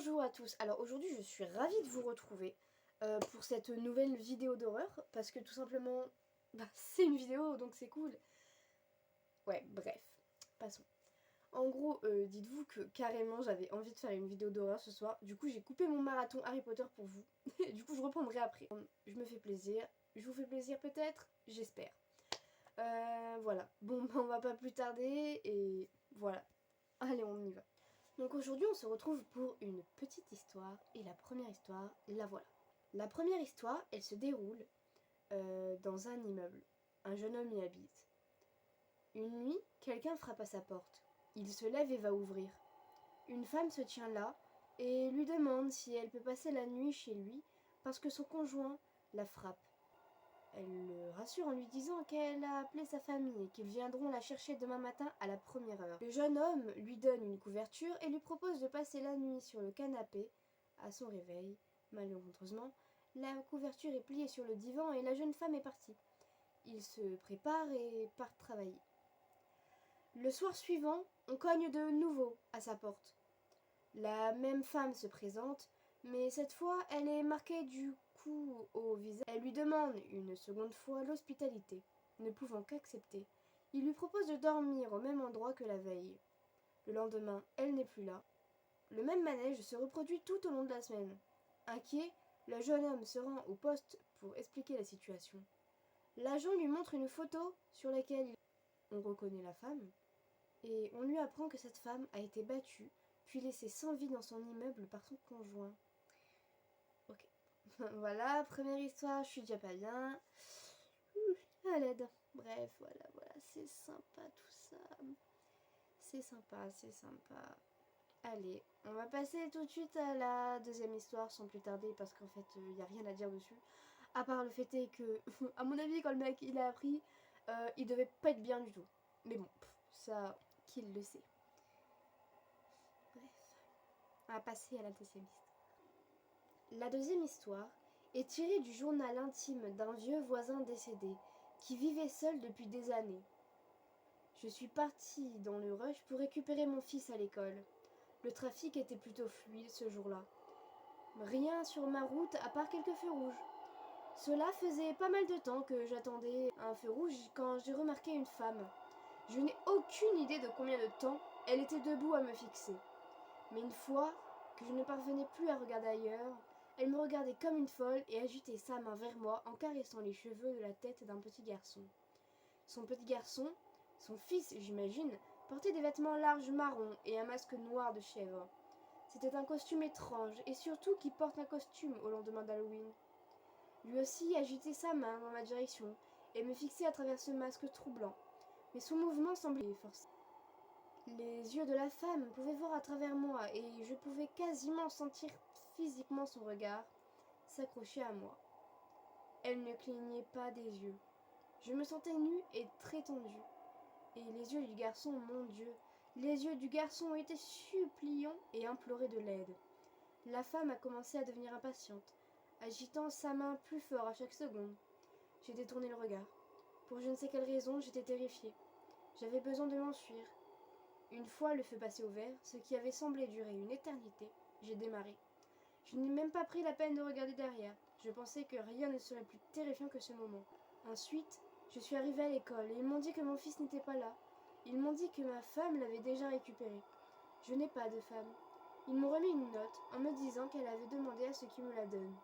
Bonjour à tous, alors aujourd'hui je suis ravie de vous retrouver pour cette nouvelle vidéo d'horreur parce que tout simplement c'est une vidéo donc c'est cool. Ouais bref, passons. En gros dites-vous que carrément j'avais envie de faire une vidéo d'horreur ce soir, du coup j'ai coupé mon marathon Harry Potter pour vous, du coup je reprendrai après. Je me fais plaisir, je vous fais plaisir peut-être, j'espère. Voilà, bon on va pas plus tarder et voilà, allez on y va. Donc aujourd'hui on se retrouve pour une petite histoire et la première histoire, la voilà. La première histoire, elle se déroule dans un immeuble. Un jeune homme y habite. Une nuit, quelqu'un frappe à sa porte. Il se lève et va ouvrir. Une femme se tient là et lui demande si elle peut passer la nuit chez lui parce que son conjoint la frappe. Elle le rassure en lui disant qu'elle a appelé sa famille et qu'ils viendront la chercher demain matin à la première heure. Le jeune homme lui donne une couverture et lui propose de passer la nuit sur le canapé. À son réveil, malheureusement, la couverture est pliée sur le divan et la jeune femme est partie. Ils se préparent et partent travailler. Le soir suivant, on cogne de nouveau à sa porte. La même femme se présente, mais cette fois, elle est marquée du coup au visage. Elle lui demande une seconde fois l'hospitalité, ne pouvant qu'accepter. Il lui propose de dormir au même endroit que la veille. Le lendemain, elle n'est plus là. Le même manège se reproduit tout au long de la semaine. Inquiet, le jeune homme se rend au poste pour expliquer la situation. L'agent lui montre une photo sur laquelle on reconnaît la femme, et on lui apprend que cette femme a été battue puis laissée sans vie dans son immeuble par son conjoint. Ok. Voilà, première histoire, je suis déjà pas bien. À l'aide. Bref, voilà, c'est sympa tout ça. C'est sympa, c'est sympa. Allez, on va passer tout de suite à la deuxième histoire sans plus tarder parce qu'en fait, il n'y a rien à dire dessus. À part le fait est que, à mon avis, quand le mec il a appris, il devait pas être bien du tout. Mais bon, ça, qu'il le sait. Bref, on va passer à la deuxième histoire. La deuxième histoire est tirée du journal intime d'un vieux voisin décédé qui vivait seul depuis des années. Je suis partie dans le rush pour récupérer mon fils à l'école. Le trafic était plutôt fluide ce jour-là. Rien sur ma route à part quelques feux rouges. Cela faisait pas mal de temps que j'attendais un feu rouge quand j'ai remarqué une femme. Je n'ai aucune idée de combien de temps elle était debout à me fixer. Mais une fois que je ne parvenais plus à regarder ailleurs, elle me regardait comme une folle et agitait sa main vers moi en caressant les cheveux de la tête d'un petit garçon. Son petit garçon, son fils j'imagine, portait des vêtements larges marrons et un masque noir de chèvre. C'était un costume étrange et surtout qui porte un costume au lendemain d'Halloween. Lui aussi agitait sa main dans ma direction et me fixait à travers ce masque troublant. Mais son mouvement semblait forcé. Les yeux de la femme pouvaient voir à travers moi et je pouvais quasiment sentir physiquement son regard s'accrocher à moi. Elle ne clignait pas des yeux. Je me sentais nue et très tendue. Et les yeux du garçon, mon Dieu, les yeux du garçon étaient suppliants et imploraient de l'aide. La femme a commencé à devenir impatiente, agitant sa main plus fort à chaque seconde. J'ai détourné le regard. Pour je ne sais quelle raison, j'étais terrifiée. J'avais besoin de m'enfuir. Une fois le feu passé au vert, ce qui avait semblé durer une éternité, j'ai démarré. Je n'ai même pas pris la peine de regarder derrière. Je pensais que rien ne serait plus terrifiant que ce moment. Ensuite, je suis arrivée à l'école et ils m'ont dit que mon fils n'était pas là. Ils m'ont dit que ma femme l'avait déjà récupéré. Je n'ai pas de femme. Ils m'ont remis une note en me disant qu'elle avait demandé à ceux qui me la donnent.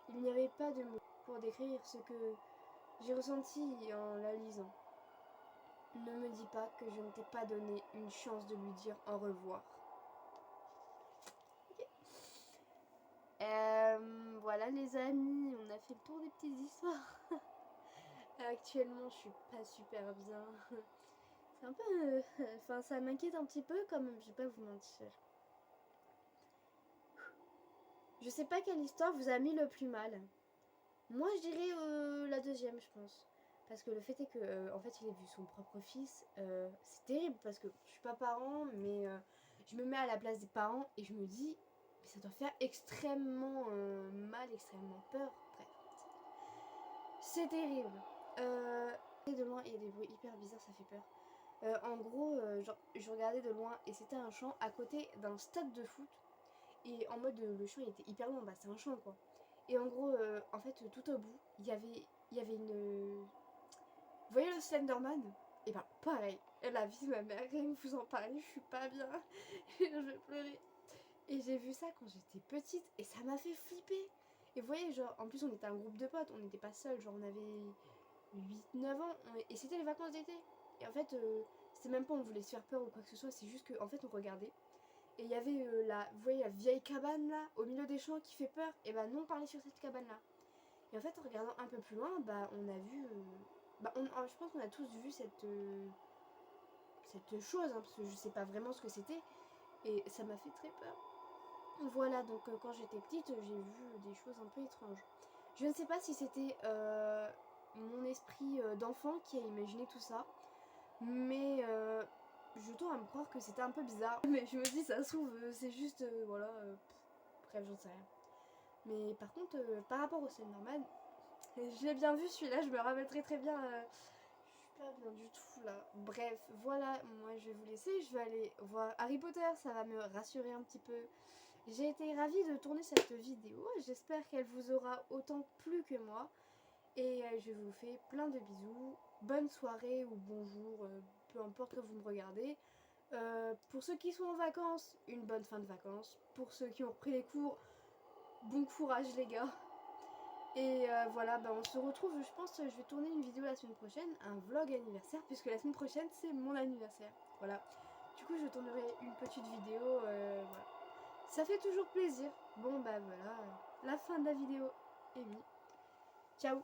Il n'y avait pas de mots pour décrire ce que j'ai ressenti en la lisant. Ne me dis pas que je ne t'ai pas donné une chance de lui dire au revoir. Voilà les amis, on a fait le tour des petites histoires. Actuellement, je suis pas super bien. C'est un peu... Enfin, ça m'inquiète un petit peu quand même, je vais pas vous mentir. Je sais pas quelle histoire vous a mis le plus mal. Moi, je dirais la deuxième, je pense. Parce que le fait est que, en fait, il a vu son propre fils. C'est terrible parce que je suis pas parent, mais je me mets à la place des parents et je me dis, mais ça doit faire extrêmement mal, extrêmement peur. Bref, c'est terrible. De loin, il y a des bruits hyper bizarres, ça fait peur. En gros, genre, je regardais de loin et c'était un champ à côté d'un stade de foot. Et en mode le champ il était hyper loin, bah c'est un champ quoi. Et en gros, en fait, tout au bout, il y avait une. Vous voyez le Slenderman? Et ben pareil, la vie de ma mère, rien que vous en parler, je suis pas bien. Je vais pleurer. Et j'ai vu ça quand j'étais petite et ça m'a fait flipper. Et vous voyez, genre, en plus on était un groupe de potes, on n'était pas seuls, genre on avait 8 9 ans, et c'était les vacances d'été. Et en fait, c'était même pas on voulait se faire peur ou quoi que ce soit, c'est juste qu'en fait on regardait. Et il y avait vous voyez la vieille cabane là, au milieu des champs qui fait peur. Et bah non, on parlait sur cette cabane là. Et en fait, en regardant un peu plus loin, bah on a vu. Je pense qu'on a tous vu cette chose, hein, parce que je sais pas vraiment ce que c'était. Et ça m'a fait très peur. Voilà, donc quand j'étais petite, j'ai vu des choses un peu étranges. Je ne sais pas si c'était mon esprit d'enfant qui a imaginé tout ça, mais je tends à me croire que c'était un peu bizarre. Mais je me dis, ça se trouve, c'est juste, voilà, bref, j'en sais rien. Mais par contre, par rapport au Slenderman, je l'ai bien vu celui-là, je me rappelle très très bien. Je suis pas bien du tout là. Bref, voilà, moi je vais vous laisser, je vais aller voir Harry Potter, ça va me rassurer un petit peu. J'ai été ravie de tourner cette vidéo, j'espère qu'elle vous aura autant plu que moi. Et je vous fais plein de bisous, bonne soirée ou bonjour, peu importe que vous me regardez. Pour ceux qui sont en vacances, une bonne fin de vacances. Pour ceux qui ont repris les cours, bon courage les gars. Et voilà, bah on se retrouve, je pense que je vais tourner une vidéo la semaine prochaine, un vlog anniversaire, puisque la semaine prochaine c'est mon anniversaire. Voilà. Du coup je tournerai une petite vidéo, voilà. Ça fait toujours plaisir. Bon bah voilà, la fin de la vidéo est mise. Ciao.